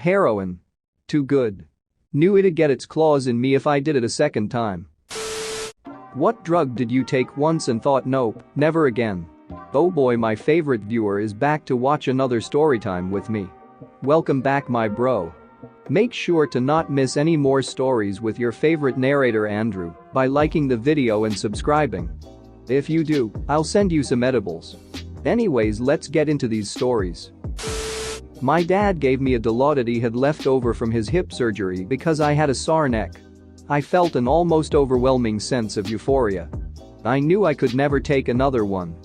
Heroin. Too good. Knew it'd get its claws in me if I did it a second time. What drug did you take once and thought nope, never again? Oh boy, my favorite viewer is back to watch another storytime with me. Welcome back, my bro. Make sure to not miss any more stories with your favorite narrator Andrew by liking the video and subscribing. If you do, I'll send you some edibles. Anyways, let's get into these stories. My dad gave me a Dilaudid he had left over from his hip surgery because I had a sore neck. I felt an almost overwhelming sense of euphoria. I knew I could never take another one.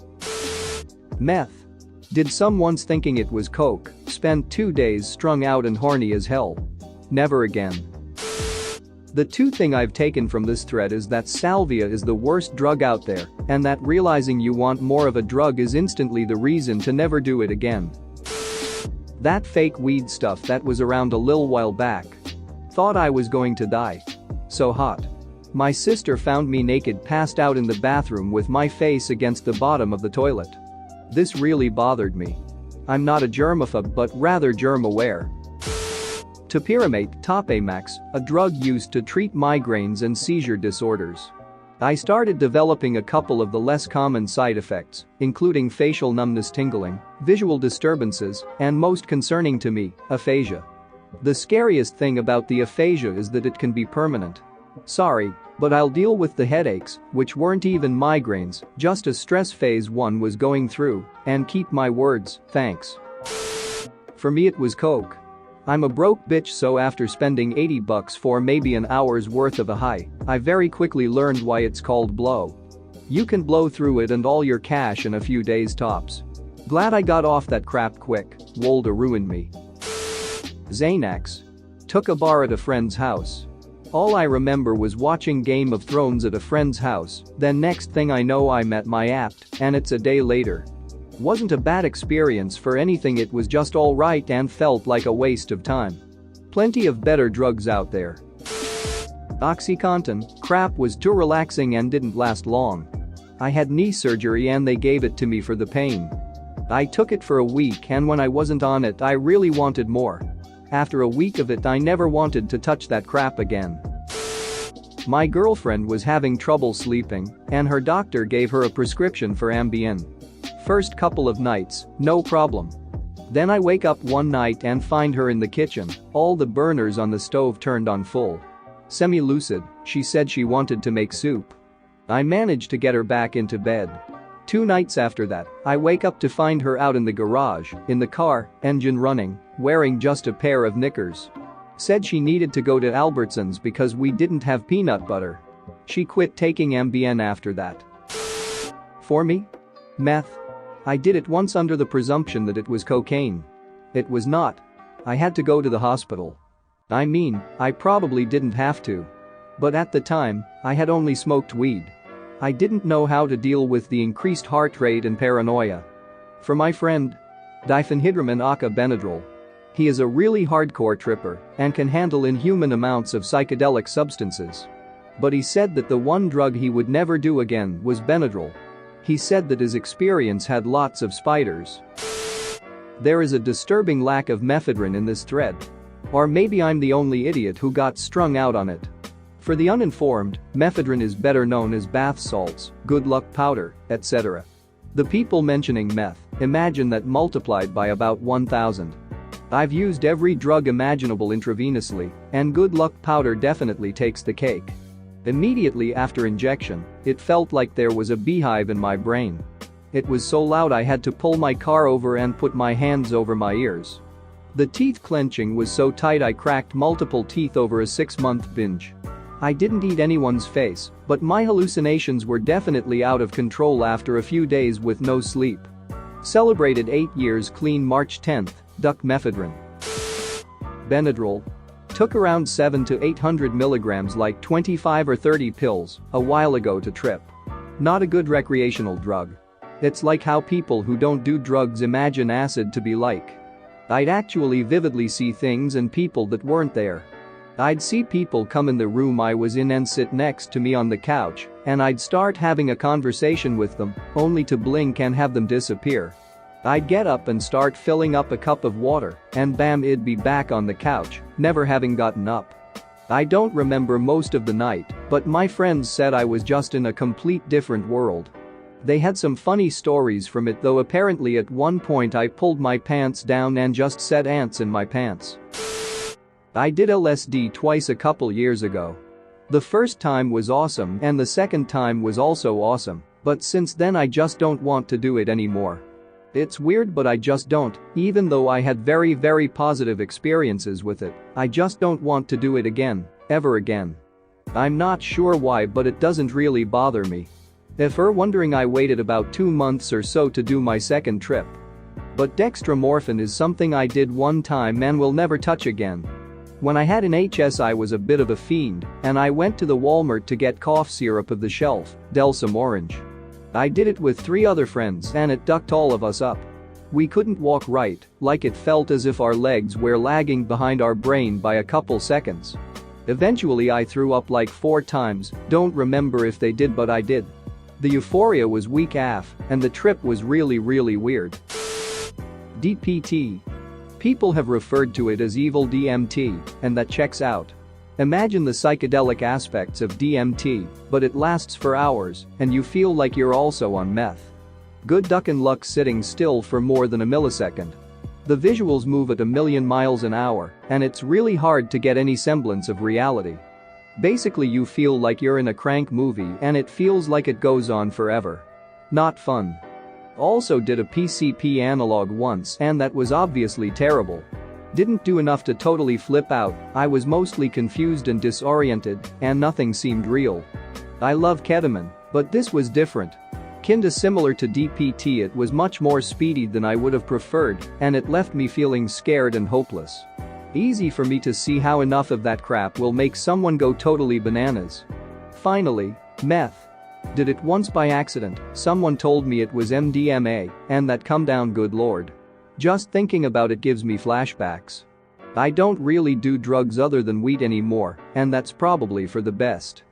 Meth. Did some once thinking it was coke, spent 2 days strung out and horny as hell. Never again. The two thing I've taken from this thread is that salvia is the worst drug out there, and that realizing you want more of a drug is instantly the reason to never do it again. That fake weed stuff that was around a lil while back. Thought I was going to die. So hot. My sister found me naked, passed out in the bathroom with my face against the bottom of the toilet. This really bothered me. I'm not a germaphobe but rather germ aware. Topiramate, Topamax, a drug used to treat migraines and seizure disorders. I started developing a couple of the less common side effects, including facial numbness, tingling, visual disturbances, and most concerning to me, aphasia. The scariest thing about the aphasia is that it can be permanent. Sorry, but I'll deal with the headaches, which weren't even migraines, just a stress phase one was going through, and keep my words, thanks. For me it was coke. I'm a broke bitch, so after spending $80 for maybe an hour's worth of a high, I very quickly learned why it's called blow. You can blow through it and all your cash in a few days tops. Glad I got off that crap quick, Wolda ruined me. Xanax. Took a bar at a friend's house. All I remember was watching Game of Thrones at a friend's house, then next thing I know I met my apt, and it's a day later. Wasn't a bad experience for anything, it was just alright and felt like a waste of time. Plenty of better drugs out there. OxyContin, crap, was too relaxing and didn't last long. I had knee surgery and they gave it to me for the pain. I took it for a week and when I wasn't on it I really wanted more. After a week of it I never wanted to touch that crap again. My girlfriend was having trouble sleeping and her doctor gave her a prescription for Ambien. First couple of nights, no problem. Then I wake up one night and find her in the kitchen, all the burners on the stove turned on full. Semi-lucid, she said she wanted to make soup. I managed to get her back into bed. 2 nights after that, I wake up to find her out in the garage, in the car, engine running, wearing just a pair of knickers. Said she needed to go to Albertsons because we didn't have peanut butter. She quit taking Ambien after that. For me? Meth. I did it once under the presumption that it was cocaine. It was not. I had to go to the hospital. I mean, I probably didn't have to. But at the time, I had only smoked weed. I didn't know how to deal with the increased heart rate and paranoia. For my friend, diphenhydramine aka Benadryl. He is a really hardcore tripper and can handle inhuman amounts of psychedelic substances. But he said that the one drug he would never do again was Benadryl. He said that his experience had lots of spiders. There is a disturbing lack of mephedrine in this thread. Or maybe I'm the only idiot who got strung out on it. For the uninformed, mephedrine is better known as bath salts, good luck powder, etc. The people mentioning meth imagine that multiplied by about 1,000. I've used every drug imaginable intravenously, and good luck powder definitely takes the cake. Immediately after injection, it felt like there was a beehive in my brain. It was so loud I had to pull my car over and put my hands over my ears. The teeth clenching was so tight I cracked multiple teeth over a 6-month binge. I didn't eat anyone's face, but my hallucinations were definitely out of control after a few days with no sleep. Celebrated 8 years clean March 10th, duck mephedrine. Benadryl. Took around 700 to 800 milligrams, like 25 or 30 pills, a while ago to trip. Not a good recreational drug. It's like how people who don't do drugs imagine acid to be like. I'd actually vividly see things and people that weren't there. I'd see people come in the room I was in and sit next to me on the couch, and I'd start having a conversation with them, only to blink and have them disappear. I'd get up and start filling up a cup of water, and bam, it'd be back on the couch, never having gotten up. I don't remember most of the night, but my friends said I was just in a complete different world. They had some funny stories from it, though apparently at one point I pulled my pants down and just said ants in my pants. I did LSD twice a couple years ago. The first time was awesome and the second time was also awesome, but since then I just don't want to do it anymore. It's weird, but I just don't, even though I had very positive experiences with it, I just don't want to do it again, ever again. I'm not sure why, but it doesn't really bother me. If you're wondering, I waited about 2 months or so to do my second trip. But dextromorphin is something I did one time and will never touch again. When I had an HS, I was a bit of a fiend, and I went to the Walmart to get cough syrup of the shelf, Delsum Orange. I did it with 3 other friends and it ducked all of us up. We couldn't walk right, like it felt as if our legs were lagging behind our brain by a couple seconds. Eventually I threw up like 4 times, don't remember if they did, but I did. The euphoria was weak AF, and the trip was really weird. DPT. People have referred to it as evil DMT, and that checks out. Imagine the psychedelic aspects of DMT, but it lasts for hours, and you feel like you're also on meth. Good duck and luck sitting still for more than a millisecond. The visuals move at 1,000,000 miles an hour, and it's really hard to get any semblance of reality. Basically, you feel like you're in a crank movie and it feels like it goes on forever. Not fun. Also did a PCP analog once and that was obviously terrible. Didn't do enough to totally flip out, I was mostly confused and disoriented, and nothing seemed real. I love ketamine, but this was different. Kinda similar to DPT, it was much more speedy than I would have preferred, and it left me feeling scared and hopeless. Easy for me to see how enough of that crap will make someone go totally bananas. Finally, meth. Did it once by accident, someone told me it was MDMA, and that come down, good lord. Just thinking about it gives me flashbacks. I don't really do drugs other than weed anymore, and that's probably for the best.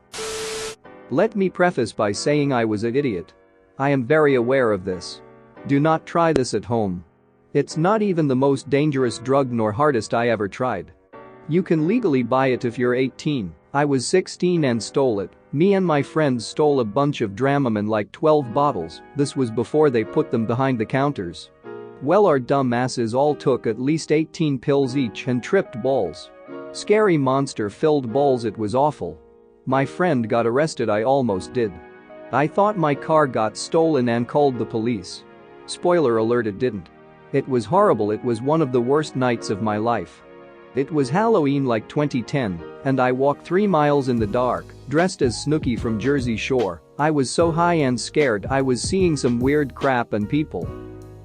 Let me preface by saying I was an idiot. I am very aware of this. Do not try this at home. It's not even the most dangerous drug nor hardest I ever tried. You can legally buy it if you're 18, I was 16 and stole it. Me and my friends stole a bunch of Dramamine, like 12 bottles, this was before they put them behind the counters. Well, our dumb asses all took at least 18 pills each and tripped balls. Scary monster-filled balls, it was awful. My friend got arrested, I almost did. I thought my car got stolen and called the police. Spoiler alert, it didn't. It was horrible, it was one of the worst nights of my life. It was Halloween like 2010, and I walked 3 miles in the dark, dressed as Snooki from Jersey Shore. I was so high and scared I was seeing some weird crap and people.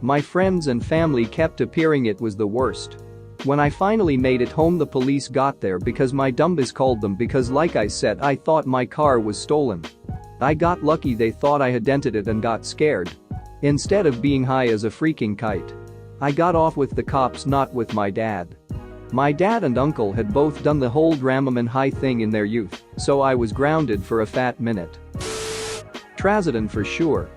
My friends and family kept appearing, it was the worst. When I finally made it home, the police got there because my dumbass called them because, like I said, I thought my car was stolen. I got lucky, they thought I had dented it and got scared. Instead of being high as a freaking kite. I got off with the cops, not with my dad. My dad and uncle had both done the whole Dramamine high thing in their youth, so I was grounded for a fat minute. Trazodone for sure.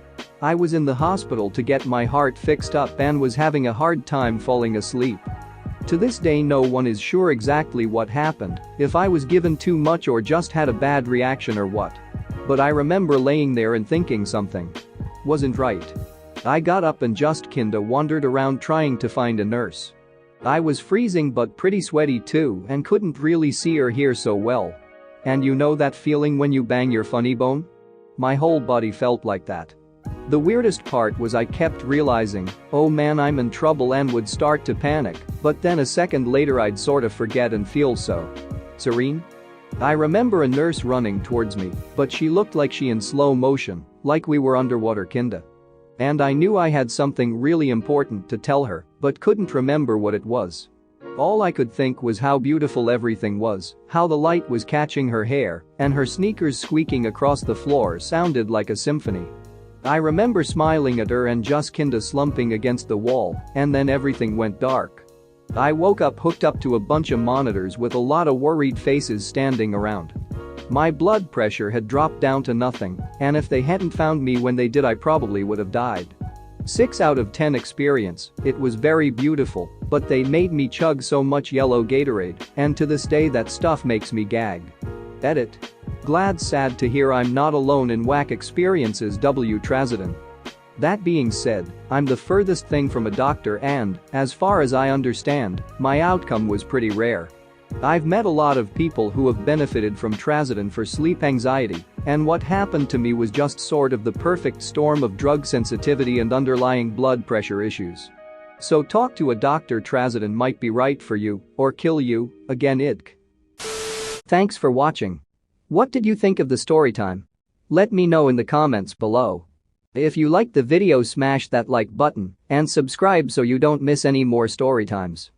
I was in the hospital to get my heart fixed up and was having a hard time falling asleep. To this day no one is sure exactly what happened, if I was given too much or just had a bad reaction or what. But I remember laying there and thinking something wasn't right. I got up and just kinda wandered around trying to find a nurse. I was freezing but pretty sweaty too and couldn't really see or hear so well. And you know that feeling when you bang your funny bone? My whole body felt like that. The weirdest part was I kept realizing, oh man, I'm in trouble, and would start to panic, but then a second later I'd sort of forget and feel so serene. I remember a nurse running towards me, but she looked like she in slow motion, like we were underwater kinda. And I knew I had something really important to tell her, but couldn't remember what it was. All I could think was how beautiful everything was, how the light was catching her hair, and her sneakers squeaking across the floor sounded like a symphony. I remember smiling at her and just kinda slumping against the wall, and then everything went dark. I woke up hooked up to a bunch of monitors with a lot of worried faces standing around. My blood pressure had dropped down to nothing, and if they hadn't found me when they did, I probably would have died. 6 out of 10 experience, it was very beautiful, but they made me chug so much yellow Gatorade, and to this day that stuff makes me gag. Edit. Glad sad to hear I'm not alone in whack experiences. W. Trazodone. That being said, I'm the furthest thing from a doctor and, as far as I understand, my outcome was pretty rare. I've met a lot of people who have benefited from Trazodone for sleep anxiety, and what happened to me was just sort of the perfect storm of drug sensitivity and underlying blood pressure issues. So talk to a doctor. Trazodone might be right for you, or kill you. Again, idk. Thanks for watching. What did you think of the story time? Let me know in the comments below. If you liked the video, smash that like button and subscribe so you don't miss any more story times.